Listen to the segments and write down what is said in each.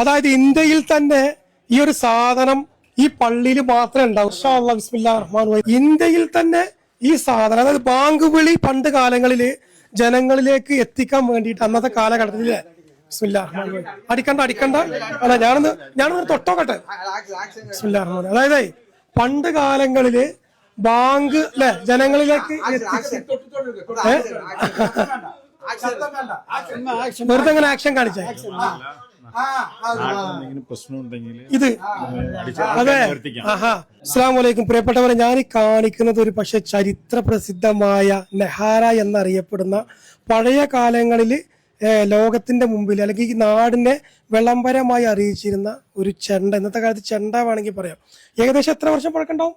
അതായത് ഇന്ത്യയിൽ തന്നെ ഈ ഒരു സാധനം ഈ പള്ളിയിൽ മാത്രമേ ഉണ്ടാവും. ഇൻഷാ അല്ലാഹ് ബിസ്മില്ലാഹിർ റഹ്മാനിർ റഹീം. ഇന്ത്യയിൽ തന്നെ ഈ സാധനം, അതായത് ബാങ്ക് വിളി പണ്ട് കാലങ്ങളിൽ ജനങ്ങളിലേക്ക് എത്തിക്കാൻ വേണ്ടിയിട്ട് അന്നത്തെ കാലഘട്ടത്തില് ബിസ്മില്ലാഹിർ റഹ്മാനിർ റഹീം. അടിക്കണ്ട അല്ല, ഞാനൊന്ന് തൊട്ടോക്കട്ടെ. ബിസ്മില്ലാഹിർ റഹ്മാനിർ റഹീം. അതായത് പണ്ട് കാലങ്ങളില് ബാങ്ക് അല്ലെ ജനങ്ങളിലേക്ക് വെറുതെ അങ്ങനെ ആക്ഷൻ കാണിച്ചേ ഇത്. അതെ. അസ്സലാമു അലൈക്കും പ്രിയപ്പെട്ടവരെ, ഞാൻ ഈ കാണിക്കുന്നത് ഒരു പക്ഷെ ചരിത്ര പ്രസിദ്ധമായ നെഹാര എന്നറിയപ്പെടുന്ന പഴയ കാലങ്ങളിൽ ലോകത്തിന്റെ മുമ്പിൽ അല്ലെങ്കിൽ ഈ നാടിനെ വിളംബരമായി അറിയിച്ചിരുന്ന ഒരു ചെണ്ട. ഇന്നത്തെ കാലത്ത് ചെണ്ട വേണമെങ്കിൽ പറയാം. ഏകദേശം എത്ര വർഷം പഴക്കമുണ്ടാവും?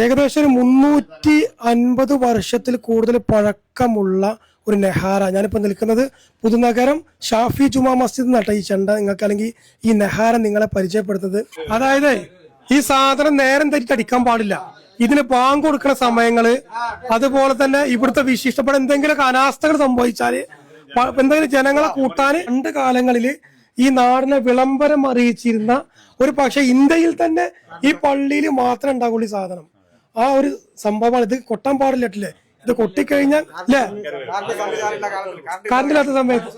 ഏകദേശം ഒരു 350 വർഷത്തിൽ കൂടുതൽ പഴക്കമുള്ള ഒരു നെഹാര. ഞാനിപ്പോ നിൽക്കുന്നത് പുതുനഗരം ഷാഫി ജുമാ മസ്ജിദ് നട്ട ഈ ചെണ്ട നിങ്ങൾക്ക്, അല്ലെങ്കിൽ ഈ നെഹാര നിങ്ങളെ പരിചയപ്പെടുത്തുന്നത്. അതായത് ഈ സാധനം നേരം തെറ്റിട്ട് അടിക്കാൻ പാടില്ല. ഇതിന് ബാങ്ക് കൊടുക്കുന്ന സമയങ്ങള്, അതുപോലെ തന്നെ ഇവിടുത്തെ വിശിഷ്ടപ്പെട്ട എന്തെങ്കിലുമൊക്കെ അനാസ്ഥകൾ സംഭവിച്ചാല്, എന്തെങ്കിലും ജനങ്ങളെ കൂട്ടാന് പണ്ട് കാലങ്ങളില് ഈ നാടിനെ വിളംബരം അറിയിച്ചിരുന്ന ഒരു പക്ഷെ ഇന്ത്യയിൽ തന്നെ ഈ പള്ളിയിൽ മാത്രമേ ഉണ്ടാവുള്ളൂ ഈ സാധനം. ആ ഒരു സംഭവമാണ്. ഇത് കൊട്ടാൻ പാടില്ലട്ടില്ലേ? ഇത് കൊട്ടിക്കഴിഞ്ഞാൽ അല്ലേ, കറണ്ടില്ലാത്ത സമയത്ത്